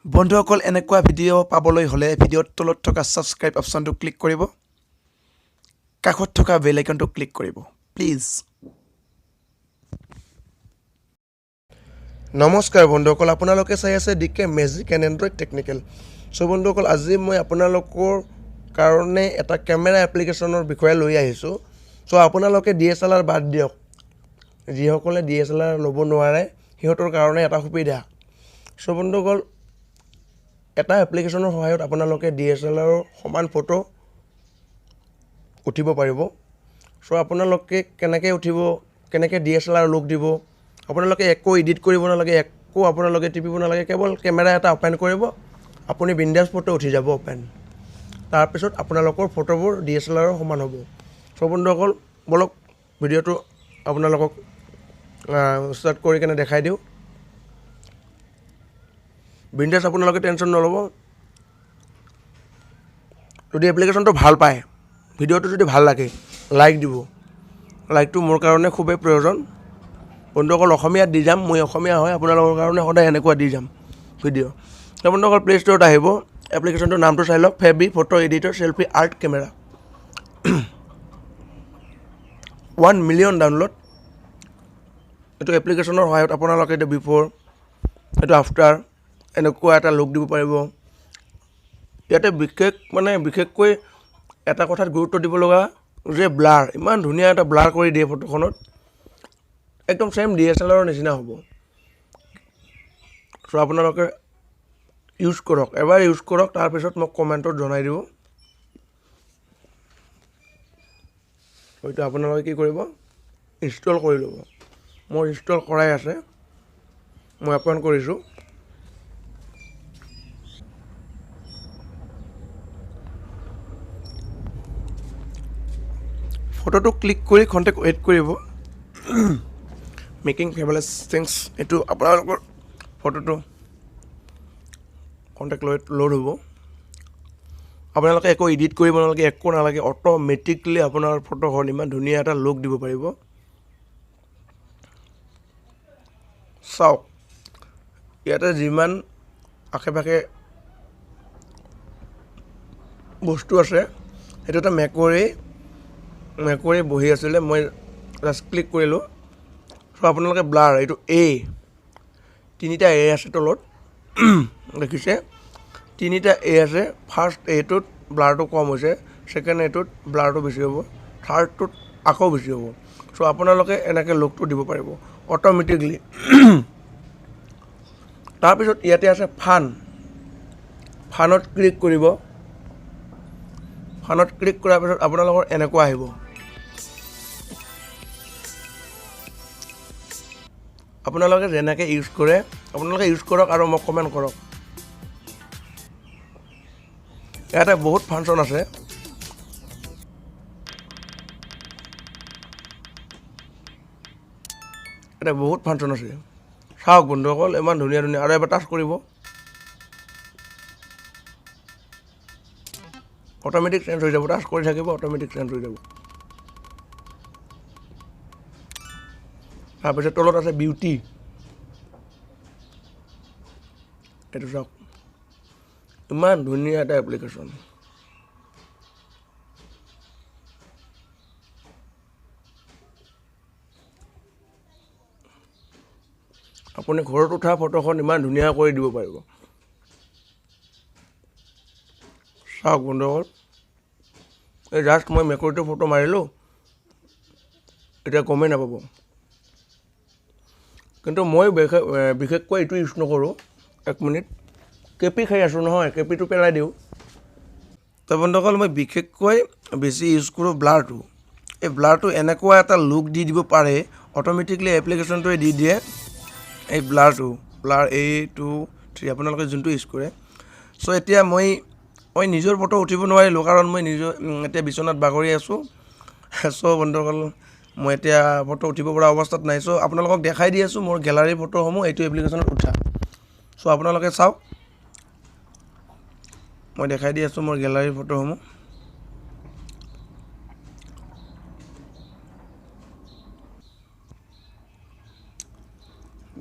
বন্ধুসকল এনেকুৱা ভিডিঅ' পাবলৈ হ'লে ভিডিঅ'ৰ তলত থকা ছাবস্ক্ৰাইব অপশ্যনটো ক্লিক কৰিব কাষত থকা বেল আইকনটো ক্লিক কৰিব প্লিজ নমস্কাৰ বন্ধুসকল আপোনালোকে চাই আছে DK magic and android technical so বন্ধুসকল আজি মই আপোনালোকৰ কাৰণে এটা কেমেৰা এপ্লিকেশ্যনৰ বিষয়ে লৈ আহিছোঁ সো আপোনালোকে DSLR বাদ দিয়ক যিসকলে DSLR ল'ব নোৱাৰে সিহঁতৰ কাৰণে এটা সুবিধা সো বন্ধুসকল এটা এপ্লিকেশ্যনৰ সহায়ত আপোনালোকে DSLR সমান ফটো উঠিব পাৰিব সো আপোনালোকে কেনেকৈ উঠিব কেনেকৈ DSLR লুক দিব আপোনালোকে একো এডিট কৰিব নালাগে একো আপোনালোকে টিপিব নালাগে কেৱল কেমেৰা এটা ওপেন কৰিব আপুনি বিন্দাছ ফটো উঠি যাব ওপেন তাৰপিছত আপোনালোকৰ ফটোবোৰ DSLR সমান হ'ব সো বন্ধুসকল বলক ভিডিঅ'টো আপোনালোকক ষ্টাৰ্ট কৰি কেনে দেখাই দিওঁ বিন্দাছ আপোনালোকে টেনশ্যন নল'ব যদি এপ্লিকেশ্যনটো ভাল পায় ভিডিঅ'টো যদি ভাল লাগে লাইক দিব লাইকটো মোৰ কাৰণে খুবেই প্ৰয়োজন বন্ধুসকল অসমীয়াত দি যাম মই অসমীয়া হয় আপোনালোকৰ কাৰণে সদায় এনেকুৱা দি যাম ভিডিঅ' বন্ধুসকল প্লে ষ্ট'ৰত আহিব এপ্লিকেশ্যনটোৰ নামটো চাই লওক Fabby photo editor selfie art camera 1 million download এইটো এপ্লিকেশ্যনৰ সহায়ত আপোনালোকে এইটো বিফৰ এইটো আফটাৰ এনেকুৱা এটা লুক দিব পাৰিব ইয়াতে বিশেষকৈ এটা কথাত গুৰুত্ব দিব লগা যে ব্লাৰ ইমান ধুনীয়া এটা ব্লাৰ কৰি দিয়ে ফটোখনত একদম চেম DSLR নিচিনা হ'ব সো আপোনালোকে ইউজ কৰক এবাৰ ইউজ কৰক তাৰপিছত মোক কমেণ্টত জনাই দিব হয়তো আপোনালোকে কি কৰিব ইনষ্টল কৰি ল'ব মোৰ ইনষ্টল কৰাই আছে মই অপেন কৰিছোঁ ফটোটো ক্লিক কৰি কণ্টেক্ট ৱেইট কৰিব মেকিং ফেবুলাছ থিংছ এইটো আপোনালোকৰ ফটোটো কণ্টেক্ট লোড হ'ব আপোনালোকে একো এডিট কৰিব নালাগে একো নালাগে অট'মেটিকলি আপোনাৰ ফটোখন ইমান ধুনীয়া এটা লুক দিব পাৰিব চাওক ইয়াতে যিমান আশে পাশে বস্তু আছে সেইটো এটা মেকুৰী বহি আছিলে মই জাষ্ট ক্লিক কৰিলোঁ সো আপোনালোকে ব্লাৰ এইটো তিনিটা আছে তলত দেখিছে তিনিটা আছে ফাৰ্ষ্ট এটোত ব্লাৰটো কম হৈছে ছেকেণ্ড এটোত ব্লাৰটো বেছি হ'ব থাৰ্ডটোত আকৌ বেছি হ'ব সো আপোনালোকে এনেকৈ লুকটো দিব পাৰিব অট'মেটিকলি তাৰপিছত ইয়াতে আছে ফানত ক্লিক কৰিব ফানত ক্লিক কৰাৰ পিছত আপোনালোকৰ এনেকুৱা আহিব আপোনালোকে যেনেকৈ ইউজ কৰে আপোনালোকে ইউজ কৰক আৰু মোক কমেণ্ট কৰক ইয়াতে বহুত ফাংচন আছে চাওক বন্ধুসকল ইমান ধুনীয়া আৰু এবাৰ টাচ কৰিব অট'মেটিক চেঞ্জ হৈ যাব টাচ কৰি থাকিব অট'মেটিক চেঞ্জ হৈ যাব তাৰপিছত তলত আছে বিউটি এইটো চাওক ইমান ধুনীয়া এটা এপ্লিকেশ্যন আপুনি ঘৰত উঠা ফটোখন ইমান ধুনীয়া কৰি দিব পাৰিব চাওক বন্ধুসকল এই জাষ্ট মই মেকুৰীটোৰ ফটো মাৰিলোঁ এতিয়া গমেই নাপাব কিন্তু মই বিশেষকৈ এইটো ইউজ নকৰোঁ 1 মিনিট কেপি খাই আছোঁ নহয় কেপিটো পেলাই দিওঁ তো বন্ধুসকল মই বিশেষকৈ বেছি ইউজ কৰোঁ ব্লাৰটো এই ব্লাৰটো এনেকুৱা এটা লুক দি দিব পাৰে অট'মেটিকলি এপ্লিকেশ্যনটোৱে দি দিয়ে এই ব্লাৰ 2 3 আপোনালোকে যোনটো ইউজ কৰে চ' এতিয়া মই নিজৰ ফটো উঠিব নোৱাৰিলোঁ কাৰণ মই এতিয়া বিচনাত বাগৰি আছোঁ চ' বন্ধুসকল মই এতিয়া ফটো উঠিব পৰা অৱস্থাত নাই চ' আপোনালোকক দেখাই দি আছোঁ মোৰ গেলাৰীৰ ফটোসমূহ এইটো এপ্লিকেশ্যনত উঠা চ' আপোনালোকে চাওক মই দেখাই দি আছোঁ মোৰ গেলাৰীৰ ফটোসমূহ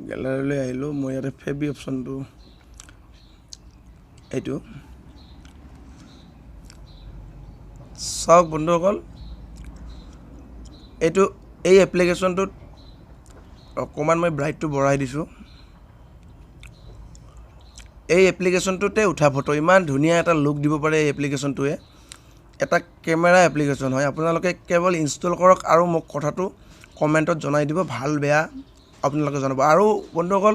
গেলাৰীলৈ আহিলোঁ মই ইয়াতে ফেবি অপশ্যনটো এইটো চাওক বন্ধুসকল, এইটো এই এপ্লিকেশ্যনটোত অকণমান মই ব্ৰাইটটো বঢ়াই দিছোঁ। এই এপ্লিকেশ্যনটোতে উঠা ফটো ইমান ধুনীয়া এটা লুক দিব পাৰে। এই এপ্লিকেশ্যনটোৱে এটা কেমেৰা এপ্লিকেশ্যন হয়। আপোনালোকে কেৱল ইনষ্টল কৰক আৰু মোক কথাটো কমেণ্টত জনাই দিব, ভাল বেয়া আপোনালোকে জনাব। আৰু বন্ধুসকল,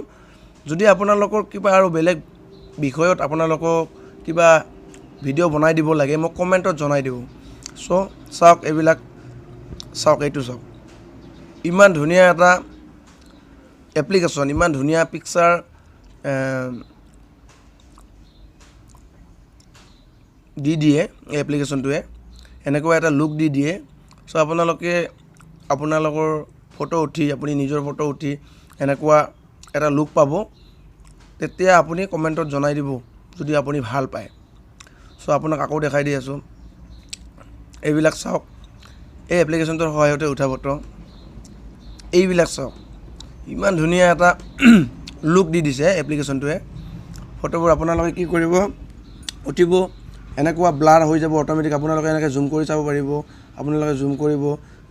যদি আপোনালোকৰ কিবা আৰু বেলেগ বিষয়ত আপোনালোকক কিবা ভিডিঅ' বনাই দিব লাগে, মোক কমেণ্টত জনাই দিব। চাওক এইবিলাক, চাওক এইটো চাওক, ইমান ধুনীয়া এটা এপ্লিকেশ্যন, ইমান ধুনীয়া পিকচাৰ দি দিয়ে এই এপ্লিকেশ্যনটোৱে, এনেকুৱা এটা লুক দি দিয়ে। আপোনালোকে আপোনালোকৰ ফটো উঠি, আপুনি নিজৰ ফটো উঠি এনেকুৱা এটা লুক পাব। তেতিয়া আপুনি কমেণ্টত জনাই দিব যদি আপুনি ভাল পায়। আপোনাক আকৌ দেখাই দি আছোঁ, এইবিলাক চাওক, এই এপ্লিকেশ্যনটোৰ সহায়তে উঠা ফটো এইবিলাক চাওক, ইমান ধুনীয়া এটা লুক দি দিছে এপ্লিকেশ্যনটোৱে। ফটোবোৰ আপোনালোকে কি কৰিব, উঠিব এনেকুৱা ব্লাৰ হৈ যাব অট'মেটিক। আপোনালোকে এনেকৈ জুম কৰি চাব পাৰিব, আপোনালোকে জুম কৰিব,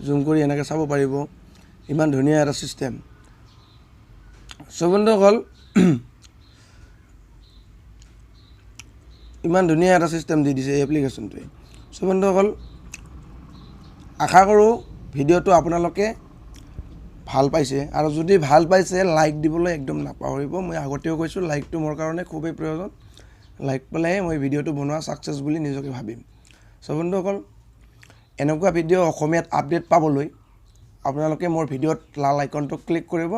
জুম কৰি এনেকৈ চাব পাৰিব। ইমান ধুনীয়া এটা ছিষ্টেম। বন্ধুসকল, ইমান ধুনীয়া এটা ছিষ্টেম দি দিছে এই এপ্লিকেশ্যনটোৱে। বন্ধুসকল, আশা কৰোঁ ভিডিঅ'টো আপোনালোকে ভাল পাইছে, আৰু যদি ভাল পাইছে লাইক দিবলৈ একদম নাপাহৰিব। মই আগতেও কৈছোঁ, লাইকটো মোৰ কাৰণে খুবেই প্ৰয়োজন। লাইক পালেহে মই ভিডিঅ'টো বনোৱা ছাকচেছ বুলি নিজকে ভাবিম। বন্ধুসকল, এনেকুৱা ভিডিঅ' অসমীয়াত আপডেট পাবলৈ আপোনালোকে মোৰ ভিডিঅ'ত লাল আইকনটো ক্লিক কৰিব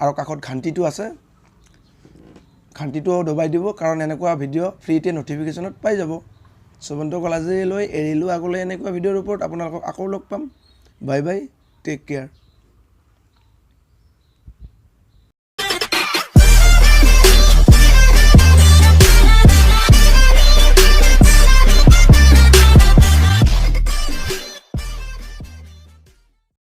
আৰু কাষত ঘণ্টিটো আছে, ঘণ্টিটো দবাই দিব, কাৰণ এনেকুৱা ভিডিঅ' ফ্ৰীতে ন'টিফিকেশ্যনত পাই যাব। বন্ধুসকল, আজিলৈ এৰিলোঁ, আগলৈ এনেকুৱা ভিডিঅ'ৰ ওপৰত আপোনালোকক আকৌ লগ পাম। Bye bye, take care.